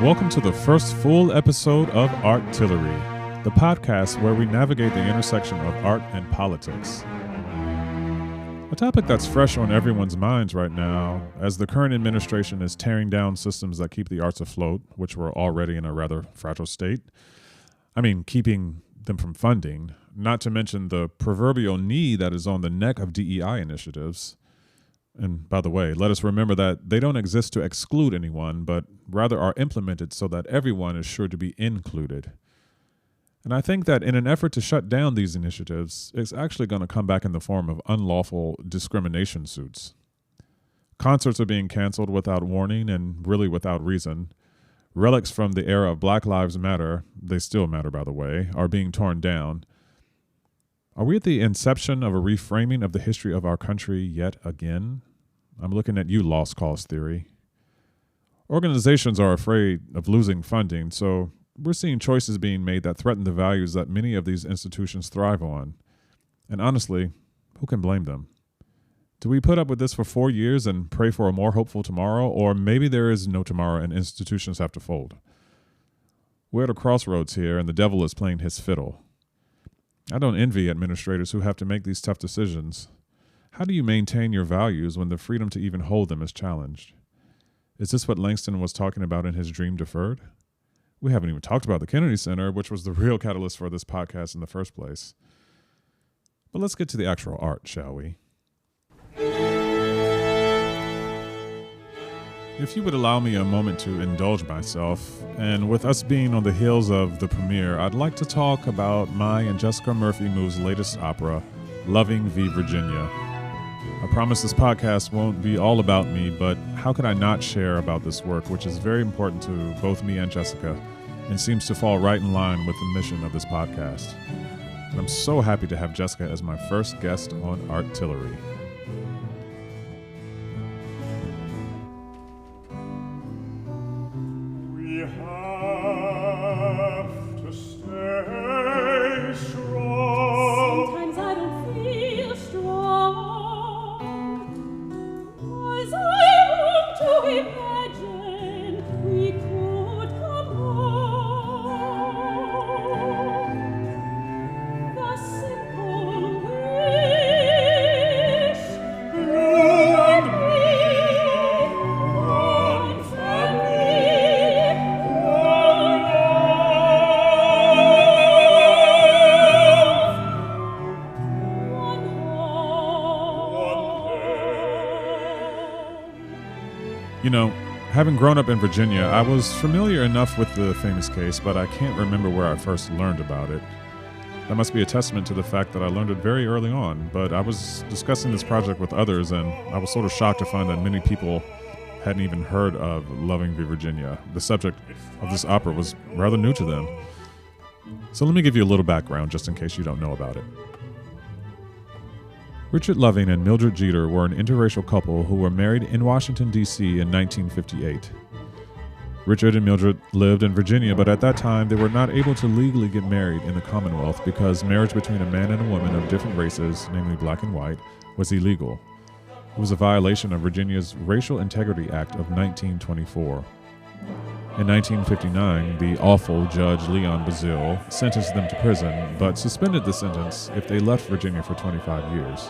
Welcome to the first full episode of Artillery, the podcast where we navigate the intersection of art and politics. A topic that's fresh on everyone's minds right now, as the current administration is tearing down systems that keep the arts afloat, which were already in a rather fragile state. I mean, keeping them from funding, not to mention the proverbial knee that is on the neck of DEI initiatives. And by the way, let us remember that they don't exist to exclude anyone, but rather are implemented so that everyone is sure to be included. And I think that in an effort to shut down these initiatives, it's actually going to come back in the form of unlawful discrimination suits. Concerts are being canceled without warning and really without reason. Relics from the era of Black Lives Matter, they still matter by the way, are being torn down. Are we at the inception of a reframing of the history of our country yet again? I'm looking at you, Lost Cause Theory. Organizations are afraid of losing funding, so we're seeing choices being made that threaten the values that many of these institutions thrive on. And honestly, who can blame them? Do we put up with this for 4 years and pray for a more hopeful tomorrow, or maybe there is no tomorrow and institutions have to fold? We're at a crossroads here, and the devil is playing his fiddle. I don't envy administrators who have to make these tough decisions. How do you maintain your values when the freedom to even hold them is challenged? Is this what Langston was talking about in his Dream Deferred? We haven't even talked about the Kennedy Center, which was the real catalyst for this podcast in the first place. But let's get to the actual art, shall we? If you would allow me a moment to indulge myself, and with us being on the heels of the premiere, I'd like to talk about my and Jessica Murphy Moo's latest opera, Loving v. Virginia. I promise this podcast won't be all about me, but how could I not share about this work, which is very important to both me and Jessica, and seems to fall right in line with the mission of this podcast. And I'm so happy to have Jessica as my first guest on Artillery. You know, having grown up in Virginia, I was familiar enough with the famous case, but I can't remember where I first learned about it. That must be a testament to the fact that I learned it very early on, but I was discussing this project with others, and I was sort of shocked to find that many people hadn't even heard of Loving v. Virginia. The subject of this opera was rather new to them. So let me give you a little background, just in case you don't know about it. Richard Loving and Mildred Jeter were an interracial couple who were married in Washington, D.C. in 1958. Richard and Mildred lived in Virginia, but at that time they were not able to legally get married in the Commonwealth because marriage between a man and a woman of different races, namely black and white, was illegal. It was a violation of Virginia's Racial Integrity Act of 1924. In 1959, the awful Judge Leon Bazille sentenced them to prison, but suspended the sentence if they left Virginia for 25 years.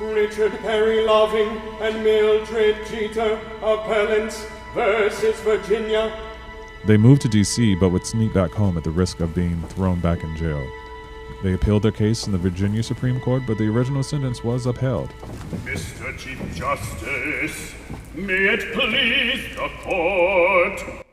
Richard Perry Loving and Mildred Jeter, appellants versus Virginia. They moved to D.C. but would sneak back home at the risk of being thrown back in jail. They appealed their case in the Virginia Supreme Court, but the original sentence was upheld. Mr. Chief Justice, may it please the court.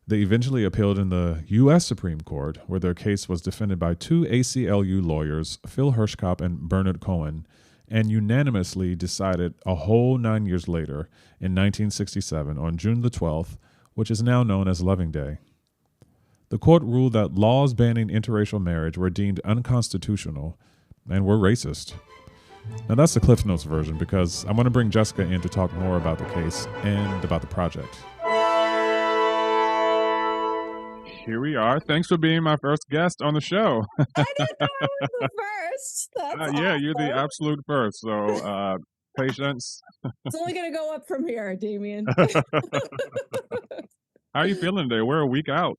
They eventually appealed in the U.S. Supreme Court, where their case was defended by two ACLU lawyers, Phil Hirschkopf and Bernard Cohen, and unanimously decided a whole 9 years later, in 1967, on June the 12th, which is now known as Loving Day. The court ruled that laws banning interracial marriage were deemed unconstitutional and were racist. Now that's the Cliff Notes version, because I want to bring Jessica in to talk more about the case and about the project. Here we are. Thanks for being my first guest on the show. I didn't know I was the first. That's Yeah, awesome. you're the absolute first. So patience. It's only going to go up from here, Damien. How are you feeling today? We're a week out.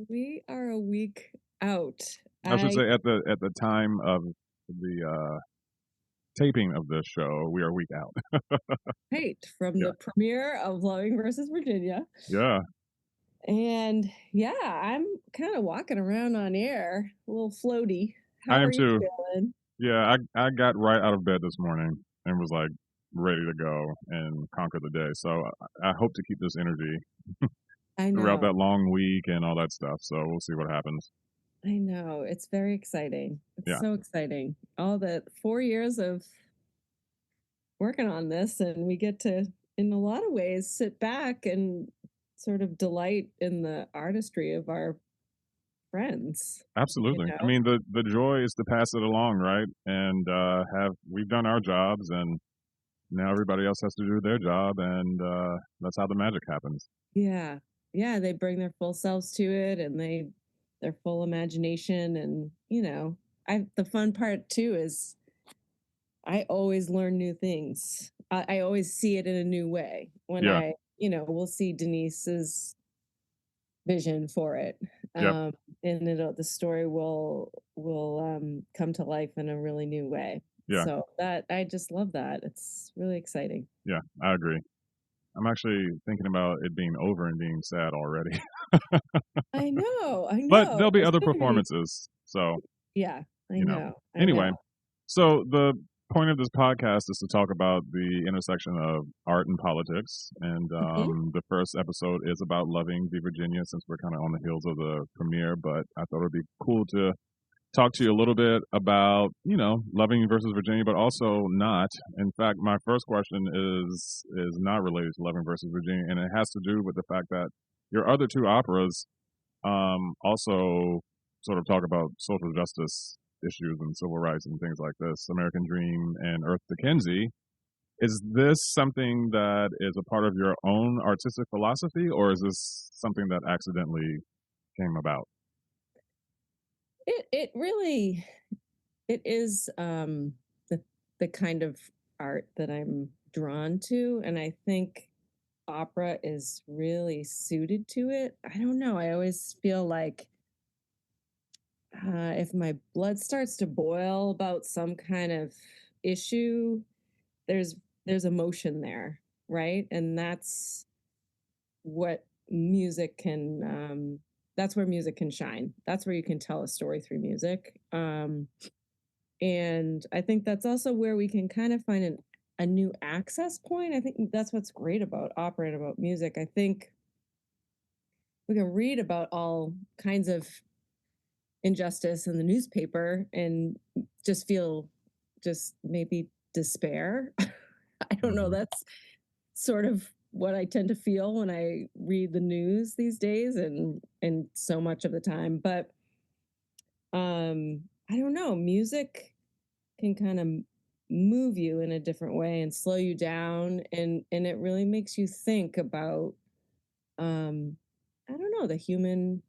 We are a week out. I should say at the time of the taping of this show, we are a week out. Right, from the premiere of Loving versus Virginia. Yeah. And yeah, I'm kind of walking around on air, a little floaty. How I am are you too. feeling? Yeah, I got right out of bed this morning and was like ready to go and conquer the day. So I hope to keep this energy throughout that long week and all that stuff. So we'll see what happens. I know. It's very exciting. It's so exciting. All the 4 years of working on this, and we get to, in a lot of ways, sit back and sort of delight in the artistry of our friends. Absolutely. You know? I mean, the joy is to pass it along, right? And we've done our jobs, and now everybody else has to do their job, and that's how the magic happens. Yeah. Yeah, they bring their full selves to it, and their full imagination, and the fun part too is I always learn new things. I always see it in a new way when we'll see Denise's vision for it. And the story will come to life in a really new way. Yeah. So that I just love that. It's really exciting. Yeah, I agree. I'm actually thinking about it being over and being sad already. I know. But there'll be other performances. So yeah, I know. Anyway, so the point of this podcast is to talk about the intersection of art and politics. And the first episode is about Loving v. Virginia, since we're kind of on the heels of the premiere. But I thought it'd be cool to talk to you a little bit about, Loving versus Virginia, but also not. In fact, my first question is not related to Loving versus Virginia, and it has to do with the fact that your other two operas also sort of talk about social justice issues and civil rights and things like this, American Dream and Earth to Kinsey. Is this something that is a part of your own artistic philosophy, or is this something that accidentally came about? It really, it is the kind of art that I'm drawn to, and I think opera is really suited to it. I don't know. I always feel like if my blood starts to boil about some kind of issue, there's emotion there, right? And that's what music can. That's where music can shine. That's where you can tell a story through music. And I think that's also where we can kind of find a new access point. I think that's what's great about opera and about music. I think we can read about all kinds of injustice in the newspaper and just feel maybe despair. I don't know. That's sort of what I tend to feel when I read the news these days and so much of the time. But I don't know. Music can kind of move you in a different way and slow you down, and it really makes you think about I don't know, the human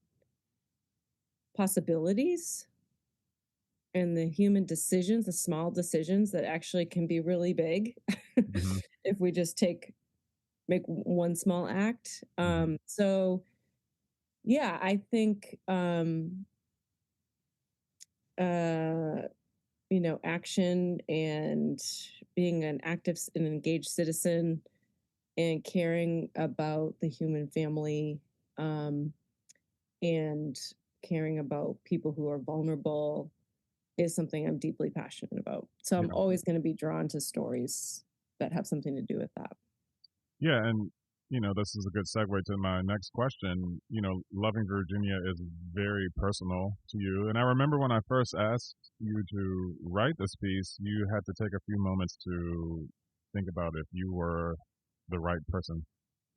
possibilities and the human decisions, the small decisions that actually can be really big if we just make one small act. So yeah, I think action and being an active and engaged citizen and caring about the human family and caring about people who are vulnerable is something I'm deeply passionate about. So I'm always going to be drawn to stories that have something to do with that. Yeah, and this is a good segue to my next question. Loving Virginia is very personal to you. And I remember when I first asked you to write this piece, you had to take a few moments to think about if you were the right person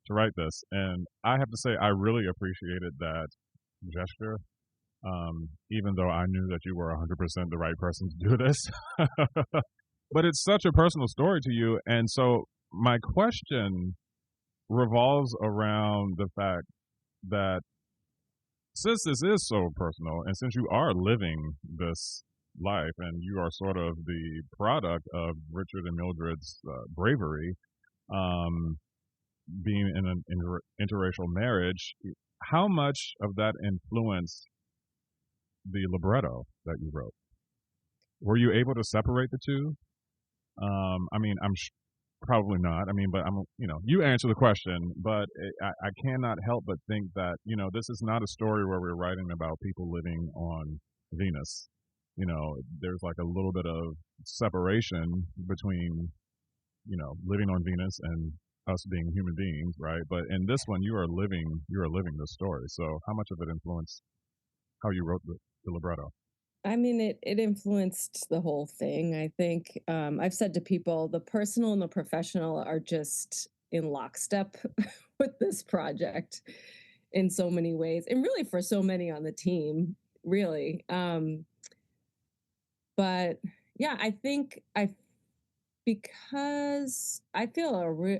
to write this. And I have to say, I really appreciated that gesture, even though I knew that you were 100% the right person to do this. But it's such a personal story to you. And so my question revolves around the fact that since this is so personal and since you are living this life, and you are sort of the product of Richard and Mildred's bravery, um, being in an interracial marriage. How much of that influenced the libretto that you wrote? Were you able to separate the two? I mean, probably not. I mean, but you answer the question, but I cannot help but think that, this is not a story where we're writing about people living on Venus. There's like a little bit of separation between, living on Venus and us being human beings, right? But in this one, you are living the story. So how much of it influenced how you wrote the libretto? I mean, it influenced the whole thing. I think I've said to people, the personal and the professional are just in lockstep with this project in so many ways, and really for so many on the team, really. But yeah, I think because I feel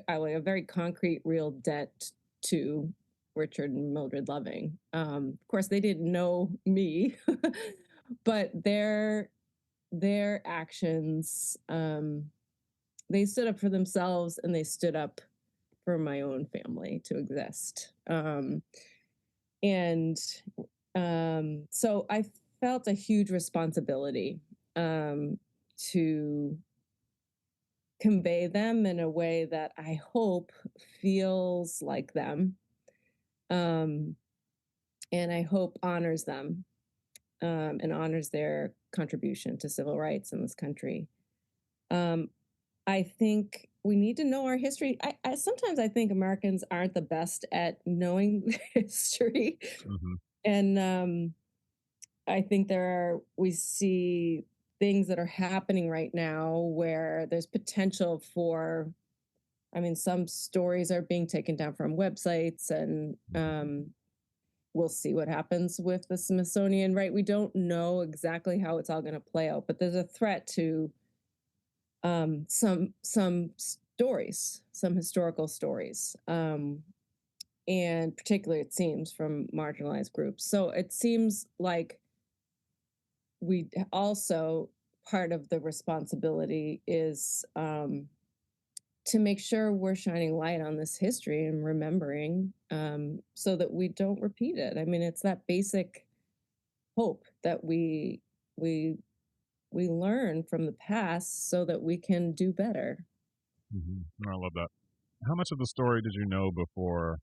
a very concrete, real debt to Richard and Mildred Loving. Of course, they didn't know me, but their actions, they stood up for themselves, and they stood up for my own family to exist. And so I felt a huge responsibility to convey them in a way that I hope feels like them, and I hope honors them, and honors their contribution to civil rights in this country. I think we need to know our history. I sometimes I think Americans aren't the best at knowing history, Mm-hmm. and I think we see things that are happening right now where there's potential for, I mean, some stories are being taken down from websites, and we'll see what happens with the Smithsonian, right? We don't know exactly how it's all going to play out, but there's a threat to some stories, some historical stories, and particularly it seems from marginalized groups. So it seems like we also, part of the responsibility is to make sure we're shining light on this history and remembering, so that we don't repeat it. I mean, it's that basic hope that we learn from the past so that we can do better. Mm-hmm. I love that. How much of the story did you know before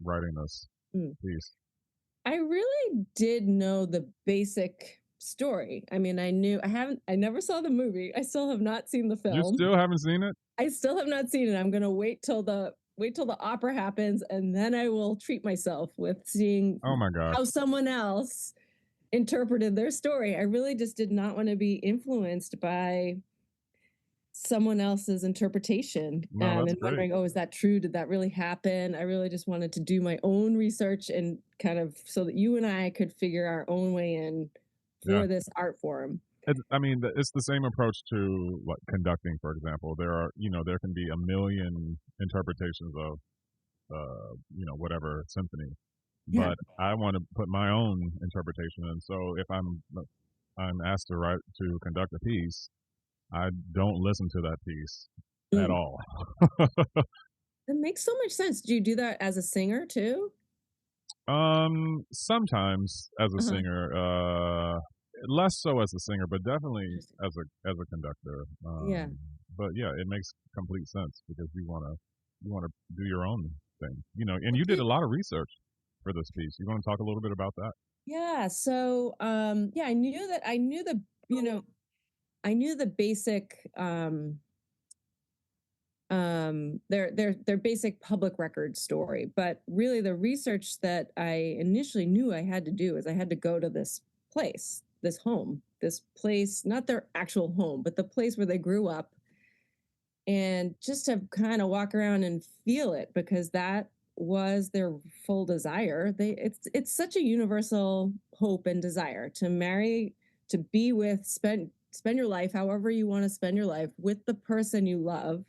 writing this piece? I really did know the basic story. I mean, I never saw the movie. I still have not seen the film. You still haven't seen it? I still have not seen it. I'm going to wait till the opera happens, and then I will treat myself with seeing Oh my gosh. how someone else interpreted their story. I really just did not want to be influenced by someone else's interpretation, No, that's and great. wondering, oh, is that true? Did that really happen? I really just wanted to do my own research, and kind of so that you and I could figure our own way in for this art form. I mean, it's the same approach to like conducting, for example. There can be a million interpretations of, whatever symphony, Yeah. but I want to put my own interpretation. And so if I'm asked to conduct a piece, I don't listen to that piece at all. That makes so much sense. Do you do that as a singer too? Sometimes as a singer, less so as a singer, but definitely as a conductor. Yeah. But yeah, it makes complete sense because you wanna do your own thing, and you did a lot of research for this piece. You want to talk a little bit about that? Yeah. So, yeah, I knew the basic, their basic public record story, but really the research that I initially knew I had to do is I had to go to this place, this place, not their actual home, but the place where they grew up, and just to kind of walk around and feel it, because that was their full desire. It's such a universal hope and desire to marry, to be with, spend your life however you want to spend your life with the person you love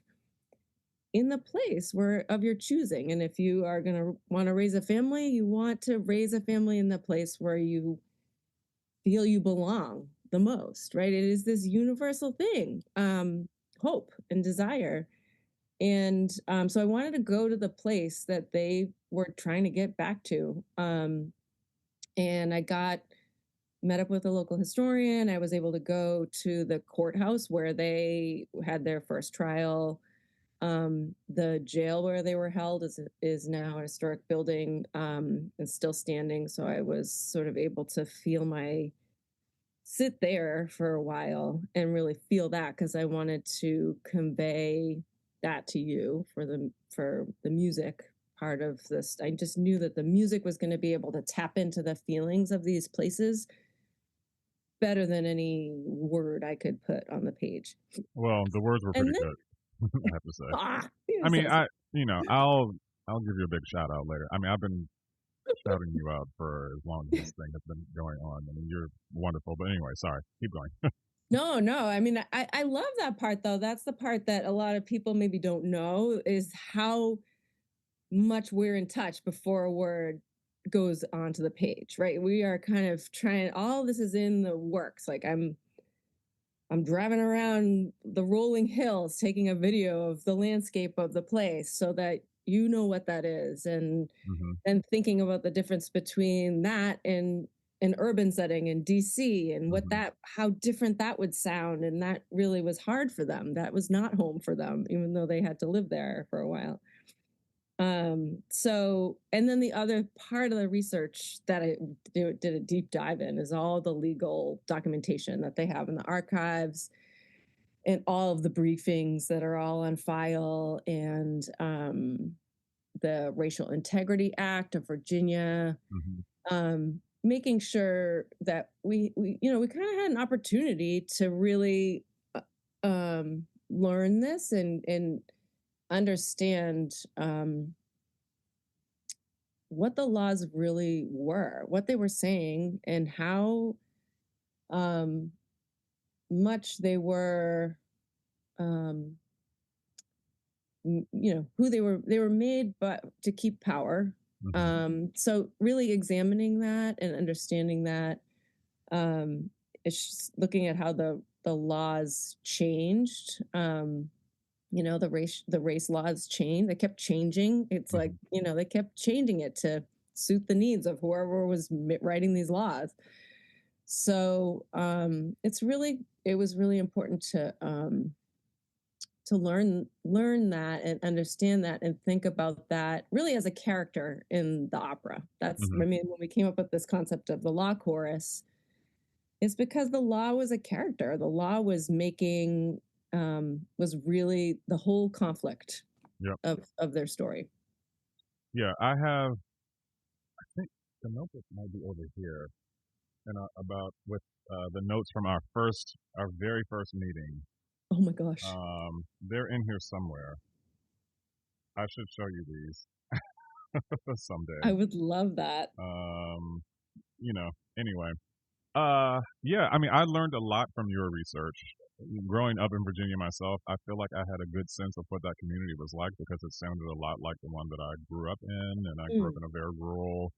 in the place of your choosing. And if you are going to want to raise a family, you want to raise a family in the place where you feel you belong. the most, right? It is this universal thing, hope and desire. And so I wanted to go to the place that they were trying to get back to. And I met up with a local historian. I was able to go to the courthouse where they had their first trial. The jail where they were held is now a historic building, and still standing. So I was sort of able to sit there for a while and really feel that, because I wanted to convey that to you for the music part of this. I just knew that the music was going to be able to tap into the feelings of these places better than any word I could put on the page. Well, the words were pretty And then, good, I have to say. you're I mean, so I'll give you a big shout out later. I mean, I've been shouting you out for as long as this thing has been going on. I mean, you're wonderful. But anyway, sorry. Keep going. No. I mean, I love that part, though. That's the part that a lot of people maybe don't know, is how much we're in touch before a word goes onto the page, right? We are kind of trying, all this is in the works. Like I'm driving around the rolling hills, taking a video of the landscape of the place so that you know what that is. And thinking about the difference between that and an urban setting in DC, and how different that would sound. And that really was hard for them. That was not home for them, even though they had to live there for a while. So, and then the other part of the research that I did a deep dive in is all the legal documentation that they have in the archives, and all of the briefings that are all on file, and the Racial Integrity Act of Virginia, making sure that we kind of had an opportunity to really learn this and understand what the laws really were, what they were saying, and how much they were, who they were made, but to keep power. So really examining that and understanding that, it's just looking at how the laws changed. The race laws changed. They kept changing. It's like, they kept changing it to suit the needs of whoever was writing these laws. So it was really important to learn that and understand that and think about that really as a character in the opera. That's, I mean, when we came up with this concept of the law chorus, it's because the law was a character. The law was was really the whole conflict of their story. Yeah, I think the notebook might be over here, and about with the notes from our very first meeting. Oh my gosh. They're in here somewhere. I should show you these someday. I would love that. Anyway. Yeah, I mean, I learned a lot from your research. Growing up in Virginia myself, I feel like I had a good sense of what that community was like, because it sounded a lot like the one that I grew up in, and I grew up in a very rural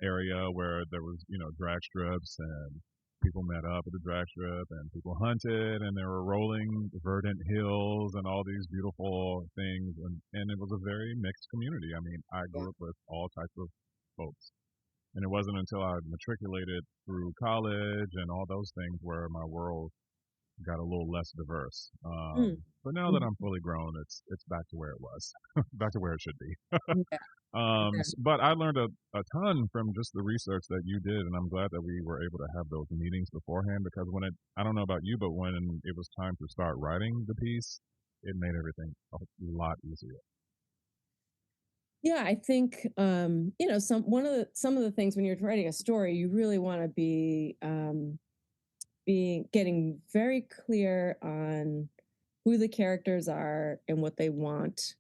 area where there was, drag strips, and people met up at the drag strip, and people hunted, and there were rolling verdant hills and all these beautiful things, and it was a very mixed community. I mean, I grew up with all types of folks. And it wasn't until I matriculated through college and all those things where my world got a little less diverse. But now that I'm fully grown, it's back to where it was, back to where it should be. But I learned a ton from just the research that you did, and I'm glad that we were able to have those meetings beforehand, because I don't know about you, but when it was time to start writing the piece, it made everything a lot easier. Yeah, I think some of the things when you're writing a story, you really want to be getting very clear on who the characters are and what they want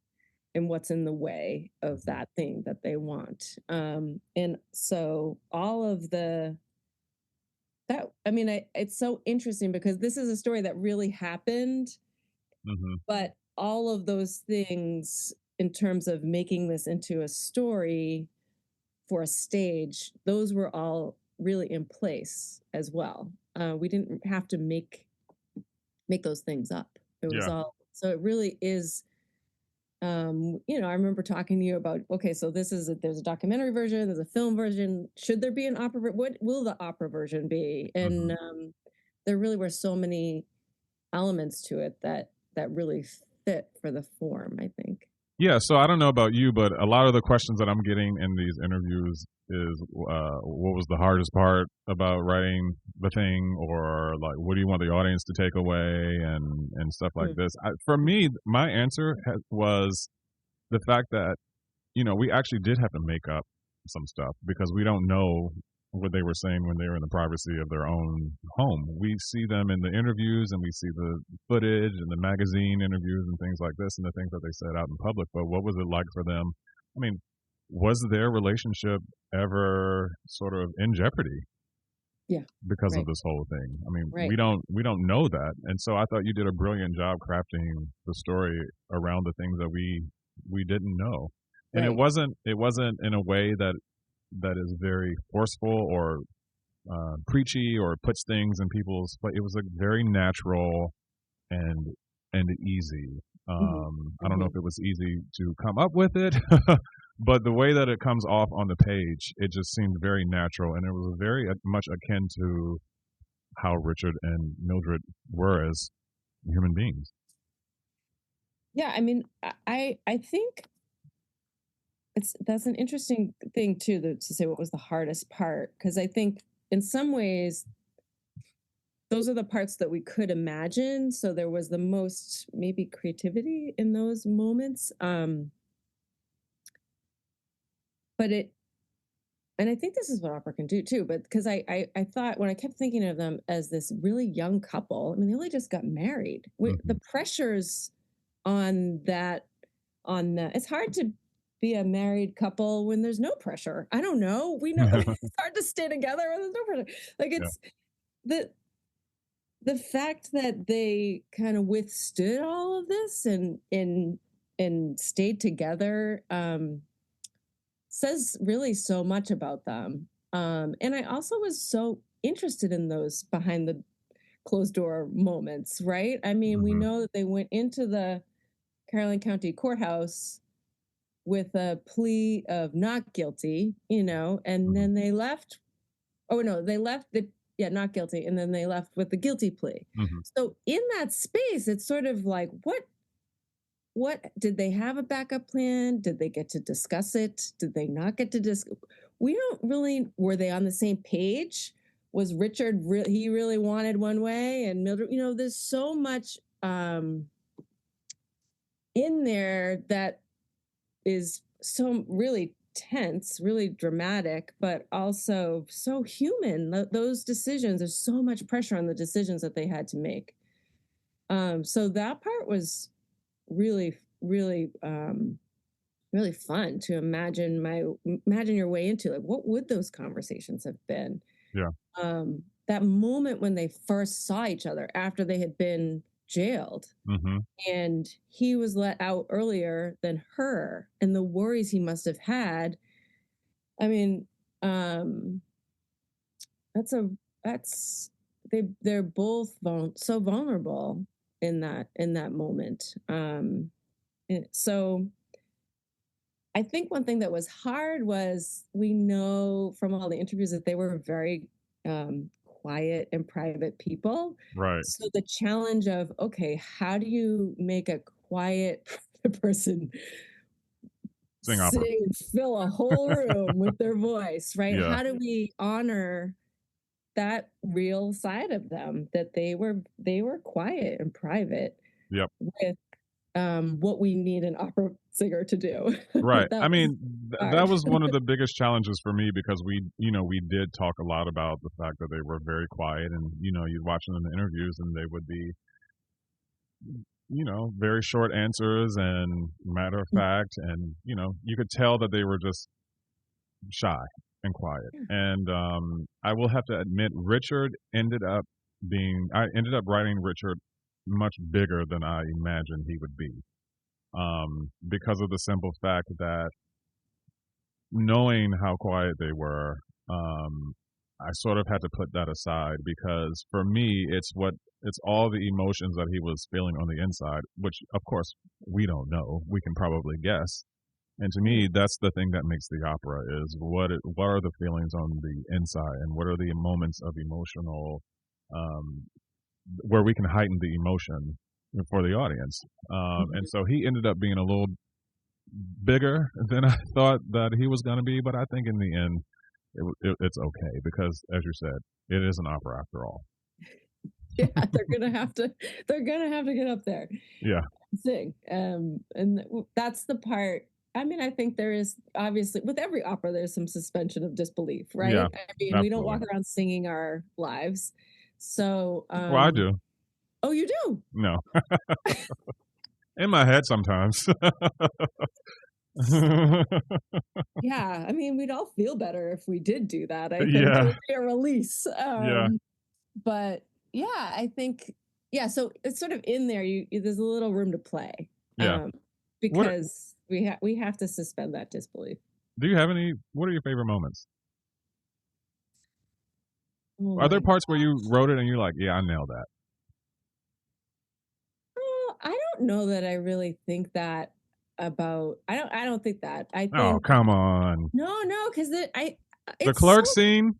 and what's in the way of that thing that they want. And so all of it's so interesting because this is a story that really happened, but all of those things in terms of making this into a story for a stage, those were all really in place as well. We didn't have to make those things up. It was Yeah. all, so it really is. You know, I remember talking to you about, okay, so there's a documentary version, there's a film version. Should there be an opera? What will the opera version be? And there really were so many elements to it that really fit for the form, I think. Yeah, so I don't know about you, but a lot of the questions that I'm getting in these interviews is what was the hardest part about writing the thing, or like what do you want the audience to take away, and stuff like this. For me, my answer was the fact that we actually did have to make up some stuff because we don't know what they were saying when they were in the privacy of their own home. We see them in the interviews and we see the footage and the magazine interviews and things like this and the things that they said out in public. But what was it like for them? I mean, was their relationship ever sort of in jeopardy? Yeah. Because right. of this whole thing. I mean, right. we don't know that. And so I thought you did a brilliant job crafting the story around the things that we didn't know. And right. it wasn't in a way that is very forceful or preachy or puts things in people's, but it was a very natural and easy. I don't know if it was easy to come up with it, but the way that it comes off on the page, it just seemed very natural, and it was very much akin to how Richard and Mildred were as human beings. Yeah, I mean, I think that's an interesting thing too, to say what was the hardest part, because I think in some ways those are the parts that we could imagine. So there was the most maybe creativity in those moments. But and I think this is what opera can do too, but because I thought, when I kept thinking of them as this really young couple, I mean, they only just got married. The pressures on it's hard to be a married couple when there's no pressure. I don't know. We know it's hard to stay together when there's no pressure. Like it's the fact that they kind of withstood all of this and stayed together says really so much about them. And I also was so interested in those behind the closed door moments, right? I mean, we know that they went into the Caroline County Courthouse with a plea of not guilty, and then they left. Oh no, they left not guilty, and then they left with the guilty plea. So in that space, it's sort of like, what did they have a backup plan? Did they get to discuss it? Did they not get to discuss? We don't really. Were they on the same page? Was Richard he really wanted one way, and Mildred? There's so much in there that is so really tense, really dramatic, but also so human. Those decisions, there's so much pressure on the decisions that they had to make. So that part was really, really, really fun to imagine your way into. Like, what would those conversations have been? Yeah. That moment when they first saw each other after they had been jailed, and he was let out earlier than her, and the worries he must have had. I mean, they're both so vulnerable in that moment. So I think one thing that was hard was, we know from all the interviews that they were very quiet and private people. Right. So the challenge of, okay, how do you make a quiet person sing and fill a whole room with their voice, right? Yeah. How do we honor that real side of them, that they were quiet and private? Yep. With what we need an opera singer to do. Right. I mean, that was one of the biggest challenges for me, because we did talk a lot about the fact that they were very quiet, and you'd watch them in the interviews and they would be very short answers and matter of fact, and you could tell that they were just shy and quiet. And I will have to admit, I ended up writing Richard much bigger than I imagined he would be, because of the simple fact that, knowing how quiet they were, I sort of had to put that aside because for me, it's all the emotions that he was feeling on the inside, which of course we don't know. We can probably guess. And to me, that's the thing that makes the opera is what are the feelings on the inside and what are the moments of emotional, where we can heighten the emotion for the audience. And so he ended up being a little bigger than I thought that he was going to be, but I think in the end, it's okay because, as you said, it is an opera after all. Yeah, they're gonna have to get up there. Yeah, sing, and that's the part. I mean, I think there is obviously with every opera there's some suspension of disbelief, right? Yeah, I mean, absolutely. we don't walk around singing our lives, so. Well, I do. Oh, you do? No, in my head sometimes. Yeah, I mean, we'd all feel better if we did do that. I think Yeah. it would be a release. Yeah. But yeah, I think so it's sort of in there. There's a little room to play. Yeah. Because we have to suspend that disbelief. Do you have any? What are your favorite moments? Oh are there parts where you wrote it and you're like, yeah, I nailed that? I don't know that I really think that about. I don't think that. I think. Oh, come on. No, because the clerk scene.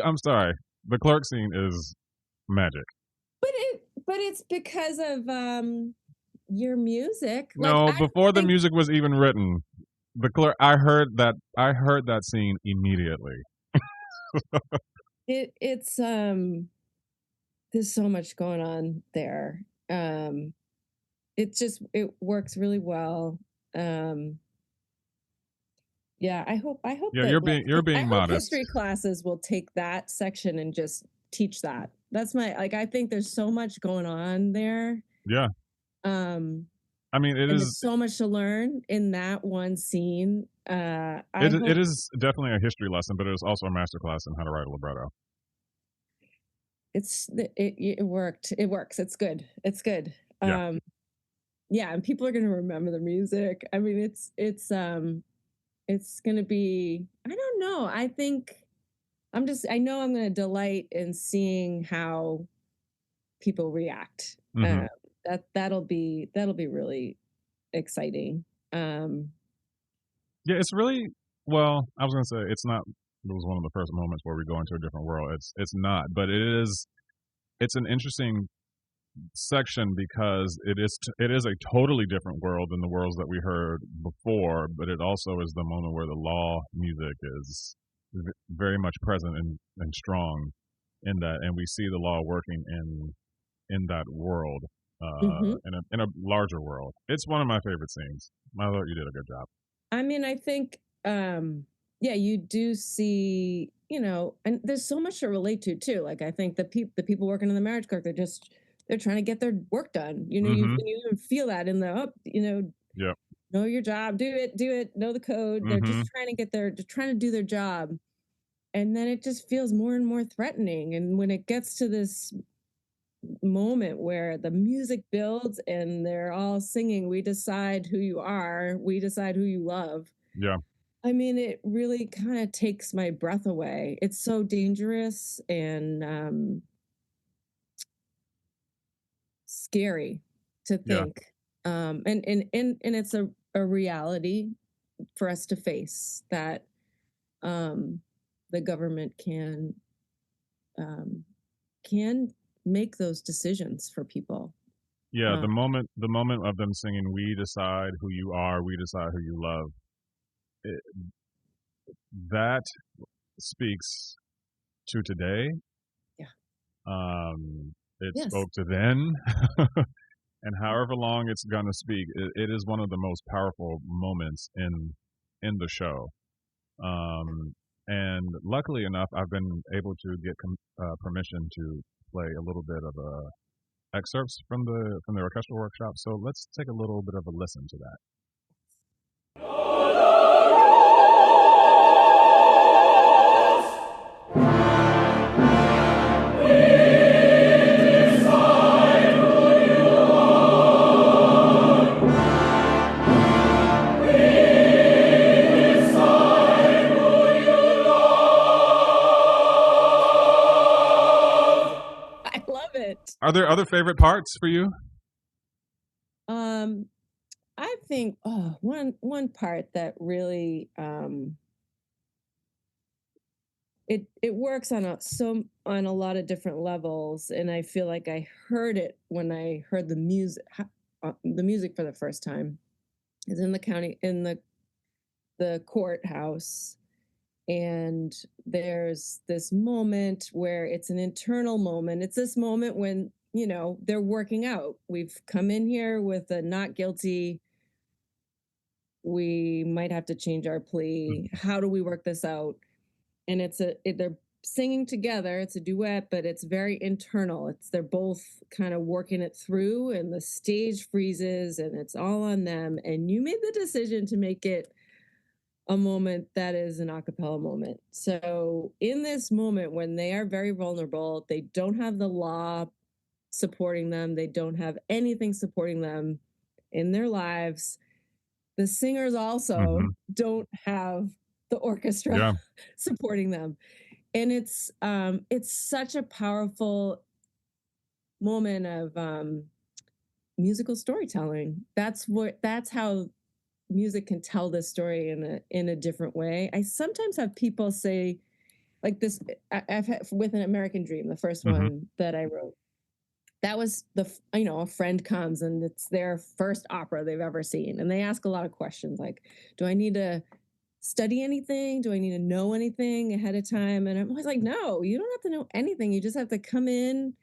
I'm sorry. The clerk scene is magic. But it's because of your music. No, before the music was even written, the clerk. I heard that scene immediately. It's there's so much going on there. It works really well. Yeah, I hope. Yeah, that, you're being modest. History classes will take that section and just teach that. That's I think there's so much going on there. Yeah. I mean, there's so much to learn in that one scene. It is definitely a history lesson, but it is also a masterclass in how to write a libretto. It worked. It works. It's good. Yeah. Yeah, and people are going to remember the music. I mean, it's going to be. I don't know. I think I know I'm going to delight in seeing how people react. Mm-hmm. That'll be really exciting. Yeah, it's really well. I was gonna say it's not. It was one of the first moments where we go into a different world. It's not, but it is. It's an interesting section because it is a totally different world than the worlds that we heard before. But it also is the moment where the law music is very much present and strong in that, and we see the law working in that world. In a larger world. It's one of my favorite scenes. I thought you did a good job. I mean, I think, you do see, and there's so much to relate to too. Like, I think the people working in the marriage clerk, they're trying to get their work done. You even feel that in the, yeah. Know your job, do it, know the code. They're just trying to do their job. And then it just feels more and more threatening. And when it gets to this moment where the music builds and they're all singing, we decide who you are, we decide who you love. Yeah. I mean, it really kind of takes my breath away. It's so dangerous and scary to think. Yeah. And it's a reality for us to face that the government can make those decisions for people. Yeah, the moment of them singing, "We decide who you are, we decide who you love," that speaks to today. Yeah. It spoke to then, and however long it's gonna speak, it is one of the most powerful moments in the show. And luckily enough, I've been able to get permission to play a little bit of excerpts from the orchestral workshop. So let's take a little bit of a listen to that. Are there other favorite parts for you? I think one part that really it works on a lot of different levels, and I feel like I heard it when I heard the music for the first time. Is in the courthouse, and there's this moment where it's an internal moment. It's this moment when they're working out. We've come in here with a not guilty. We might have to change our plea. How do we work this out? And they're singing together. It's a duet, but it's very internal. They're both kind of working it through, and the stage freezes, and it's all on them. And you made the decision to make it a moment that is an a cappella moment. So in this moment, when they are very vulnerable, they don't have the law supporting them. They don't have anything supporting them in their lives. The singers also don't have the orchestra supporting them. And it's such a powerful moment of musical storytelling. That's how music can tell this story in a different way. I sometimes have people say, like this, I've had with An American Dream, the first one that I wrote. That was a friend comes and it's their first opera they've ever seen. And they ask a lot of questions like, do I need to study anything? Do I need to know anything ahead of time? And I'm always like, no, you don't have to know anything. You just have to come in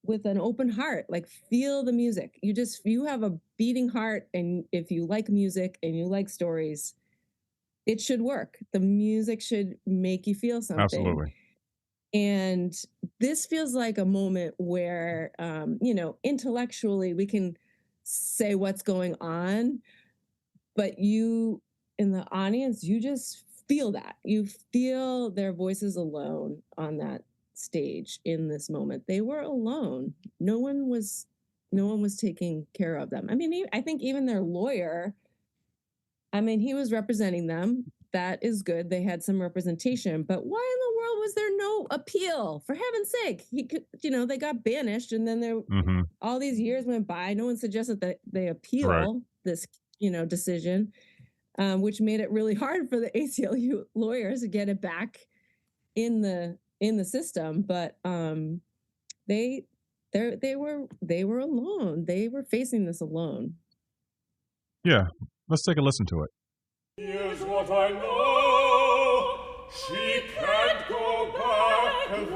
with an open heart, like feel the music. You have a beating heart. And if you like music and you like stories, it should work. The music should make you feel something. Absolutely. And this feels like a moment where, intellectually we can say what's going on, but you in the audience, you just feel that. You feel their voices alone on that stage in this moment. They were alone. No one was taking care of them. I mean, I think even their lawyer, he was representing them. That is good. They had some representation, but why in the world was there no appeal? For heaven's sake, they got banished, and then all these years went by. No one suggested that they appeal this, decision, which made it really hard for the ACLU lawyers to get it back in the system. But they were alone. They were facing this alone. Yeah, let's take a listen to it. Here's what I know, she can't go back there.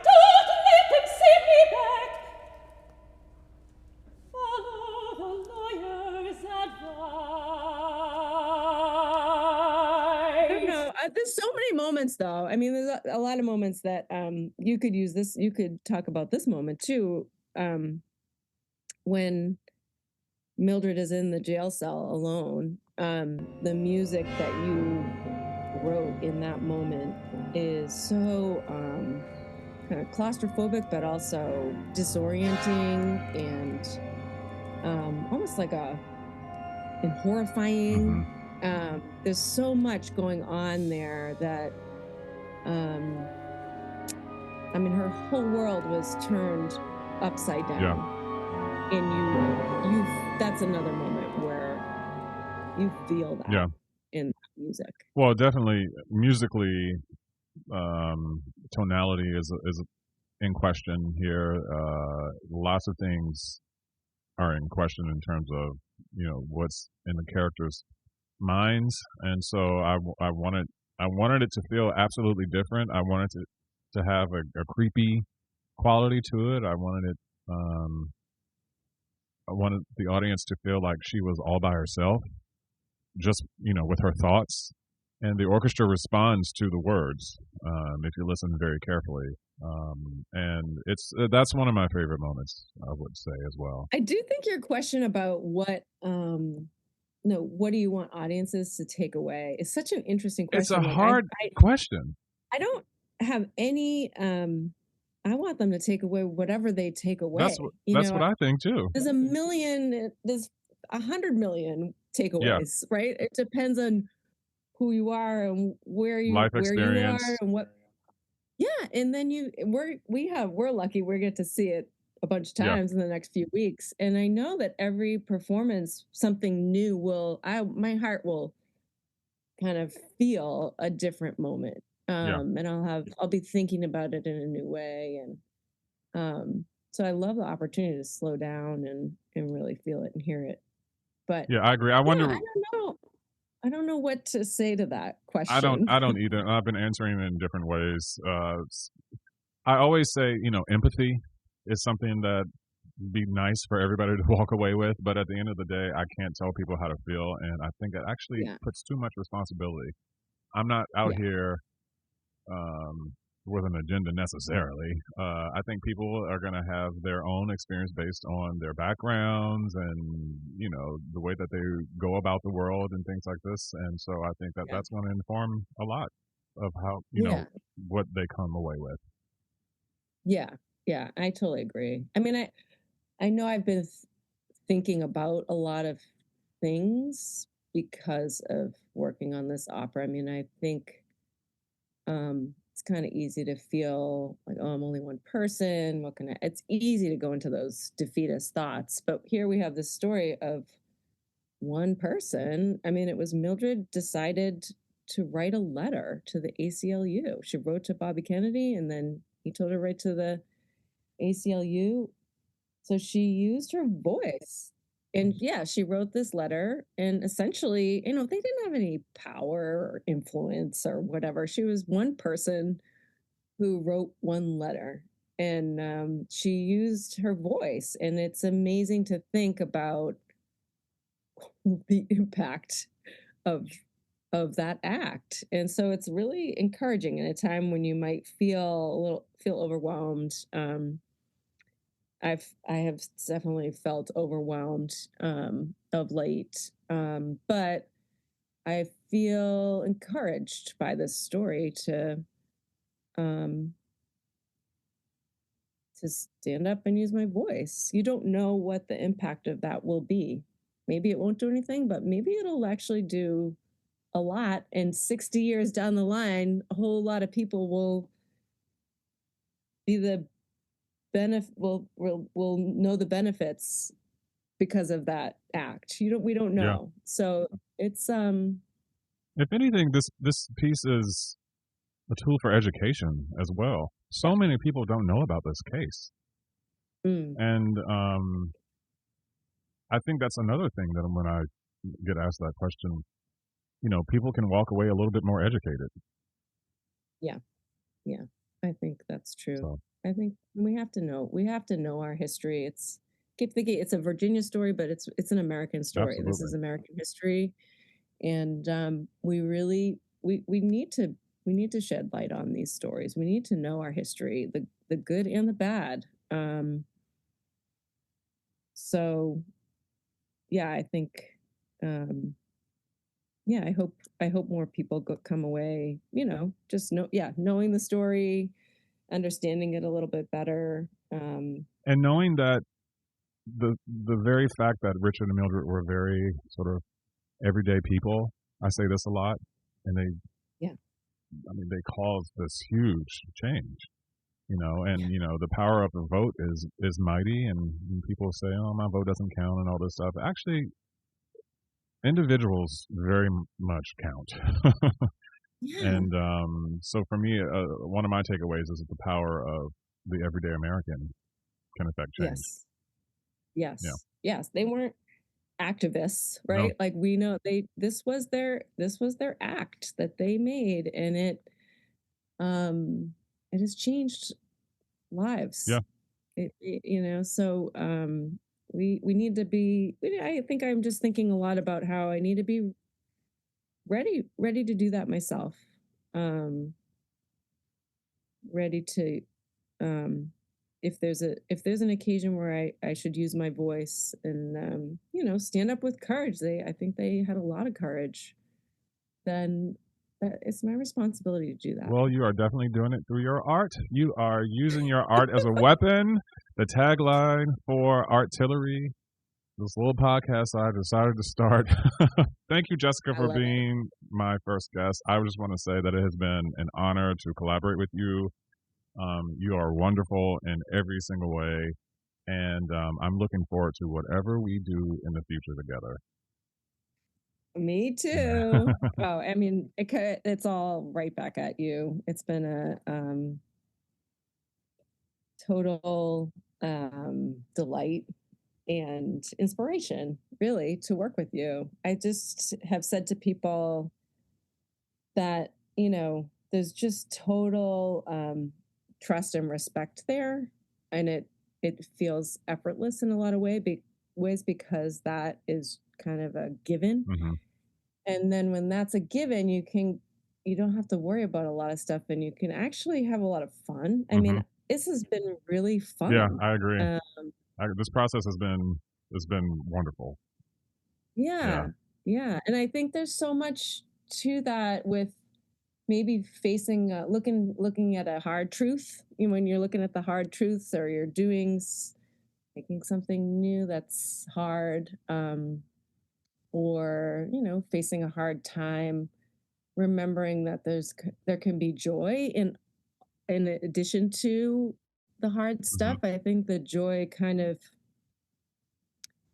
Don't let them send me back. Follow the lawyer's advice. I don't know. There's so many moments, though. I mean, there's a lot of moments that you could use this. You could talk about this moment too, when Mildred is in the jail cell alone. The music that you wrote in that moment is so kind of claustrophobic, but also disorienting and almost like and horrifying. There's so much going on there that her whole world was turned upside down. And you that's another moment where you feel that in music. Well, definitely musically, tonality is in question here. Lots of things are in question in terms of what's in the characters' minds, and so I wanted it to feel absolutely different. I wanted to have a creepy quality to it. I wanted the audience to feel like she was all by herself, just with her thoughts, and the orchestra responds to the words if you listen very carefully, and that's one of my favorite moments, I would say, as well. I do think your question about what do you want audiences to take away is such an interesting question. It's a hard question. I don't have any I want them to take away whatever they take away. That's what I think too. There's 100 million takeaways, right? It depends on who you are and where you are and what. Yeah, and then we're lucky we get to see it a bunch of Yeah. times in the next few weeks. And I know that every performance, something new my heart will kind of feel a different moment. Yeah. And I'll be thinking about it in a new way. And so I love the opportunity to slow down and really feel it and hear it. But Yeah, I agree. I wonder. yeah, I don't know. I don't know what to say to that I don't. question. I don't either. I've been answering it in different ways. I always say, empathy is something that be nice for everybody to walk away with, but at the end of the day, I can't tell people how to feel, and I think it actually Yeah. puts too much responsibility. I'm not out Yeah. here with an agenda necessarily. I think people are going to have their own experience based on their backgrounds and the way that they go about the world and things like this, and so I think that Yeah. that's going to inform a lot of how Yeah. what they come away with. Yeah. Yeah. I totally agree. I mean, I know I've been thinking about a lot of things because of working on this opera. I mean, I think it's kind of easy to feel like, oh, I'm only one person. It's easy to go into those defeatist thoughts. But here we have this story of one person. I mean, it was Mildred decided to write a letter to the ACLU. She wrote to Bobby Kennedy, and then he told her to write to the ACLU. So she used her voice. And yeah, she wrote this letter, and essentially, they didn't have any power or influence or whatever. She was one person who wrote one letter, and she used her voice. And it's amazing to think about the impact of that act. And so it's really encouraging in a time when you might feel overwhelmed. I have definitely felt overwhelmed of late, but I feel encouraged by this story um, to stand up and use my voice. You don't know what the impact of that will be. Maybe it won't do anything, but maybe it'll actually do a lot. And 60 years down the line, a whole lot of people will be the benefit. Will know the benefits because of that act. We don't know. Yeah. So it's if anything, this piece is a tool for education as well. So many people don't know about this case. And I think that's another thing that when I get asked that question, people can walk away a little bit more educated. Yeah. I think that's true. So, I think we have to know our history. Keep thinking it's a Virginia story, but it's an American story. Absolutely. This is American history, and we need to shed light on these stories. We need to know our history, the good and the bad. So yeah, I think I hope more people come away, just knowing the story, understanding it a little bit better, and knowing that the very fact that Richard and Mildred were very sort of everyday people. I say this a lot, and they caused this huge change, and the power of the vote is mighty, and people say, oh, my vote doesn't count and all this stuff. Actually, individuals very much count. And so for me, one of my takeaways is that the power of the everyday American can affect change. Yes. They weren't activists, right? No. Like we know this was their act that they made, and it has changed lives. Yeah. So we need to be. I think I'm just thinking a lot about how I need to be ready to do that myself. Ready to if there's an occasion where I should use my voice and stand up with courage. I think they had a lot of courage. Then it's my responsibility to do that. Well, you are definitely doing it through your art. You are using your art as a weapon. The tagline for Artillery, this little podcast I decided to start. Thank you, Jessica, for being my first guest. I just want to say that it has been an honor to collaborate with you. You are wonderful in every single way, and I'm looking forward to whatever we do in the future together. Me too. Oh, I mean, it's all right back at you. It's been a total delight and inspiration, really, to work with you. I just have said to people that, there's just total trust and respect there. And it feels effortless in a lot of ways because that is kind of a given. Mm-hmm. And then when that's a given, you don't have to worry about a lot of stuff and you can actually have a lot of fun. I mean, this has been really fun. Yeah, I agree. This process has been wonderful. Yeah. And I think there's so much to that with maybe facing looking at a hard truth. When you're looking at the hard truths or you're making something new that's hard, or facing a hard time, remembering that there can be joy in addition to the hard stuff. I think the joy kind of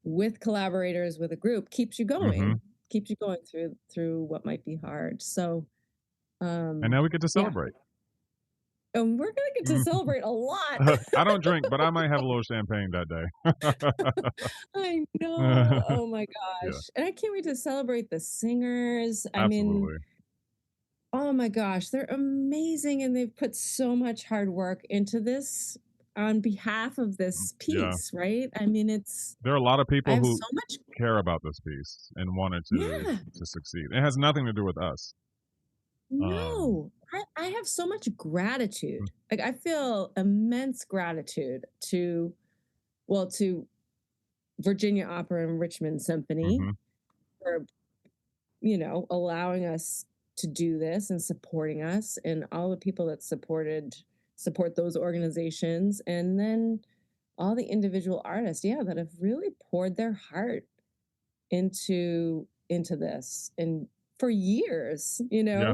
with collaborators with a group keeps you going through what might be hard. So and now we get to celebrate. And we're gonna get to celebrate a lot. I don't drink, but I might have a little champagne that day. I know. Oh my gosh. Yeah. And I can't wait to celebrate the singers. Absolutely. I mean, oh my gosh, they're amazing and they've put so much hard work into this on behalf of this piece, right? I mean, there are a lot of people who care about this piece and wanted to succeed. It has nothing to do with us. No, I have so much gratitude. Like I feel immense gratitude to Virginia Opera and Richmond Symphony for, allowing us to do this and supporting us, and all the people that support those organizations, and then all the individual artists, that have really poured their heart into this and for years.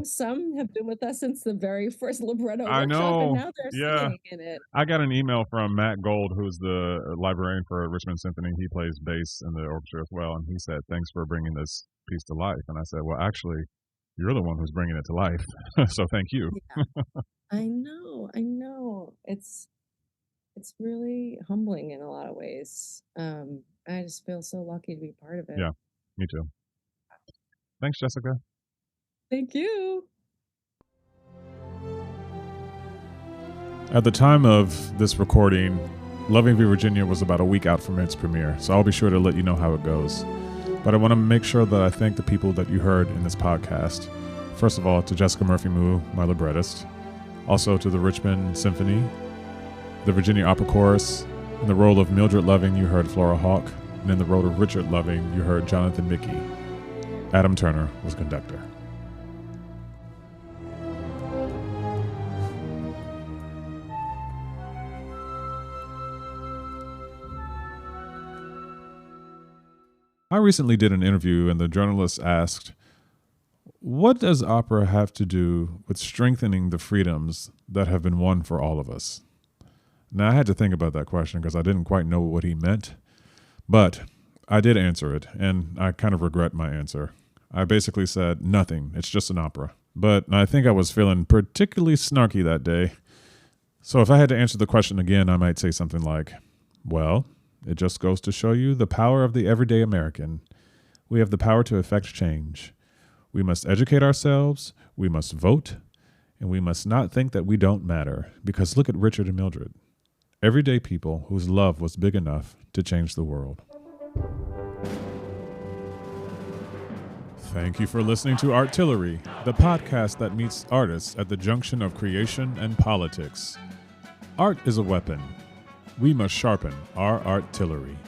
Some have been with us since the very first libretto workshop, and now they're singing in it. I got an email from Matt Gold, who's the librarian for Richmond Symphony. He plays bass in the orchestra as well, and he said, "Thanks for bringing this piece to life." And I said, "Well, actually, you're the one who's bringing it to life, so thank you." I know. It's really humbling in a lot of ways. I just feel so lucky to be part of it. Yeah, me too. Thanks, Jessica. Thank you. At the time of this recording, Loving v. Virginia was about a week out from its premiere, so I'll be sure to let you know how it goes. But I want to make sure that I thank the people that you heard in this podcast. First of all, to Jessica Murphy Moo, my librettist. Also to the Richmond Symphony, the Virginia Opera Chorus. In the role of Mildred Loving, you heard Flora Hawk. And in the role of Richard Loving, you heard Jonathan Mickey. Adam Turner was conductor. I recently did an interview and the journalist asked, "What does opera have to do with strengthening the freedoms that have been won for all of us?" Now, I had to think about that question because I didn't quite know what he meant, but I did answer it, and I kind of regret my answer. I basically said, nothing, it's just an opera. But I think I was feeling particularly snarky that day. So if I had to answer the question again, I might say something like, well, it just goes to show you the power of the everyday American. We have the power to effect change. We must educate ourselves, we must vote, and we must not think that we don't matter. Because look at Richard and Mildred. Everyday people whose love was big enough to change the world. Thank you for listening to Artillery, the podcast that meets artists at the junction of creation and politics. Art is a weapon. We must sharpen our artillery.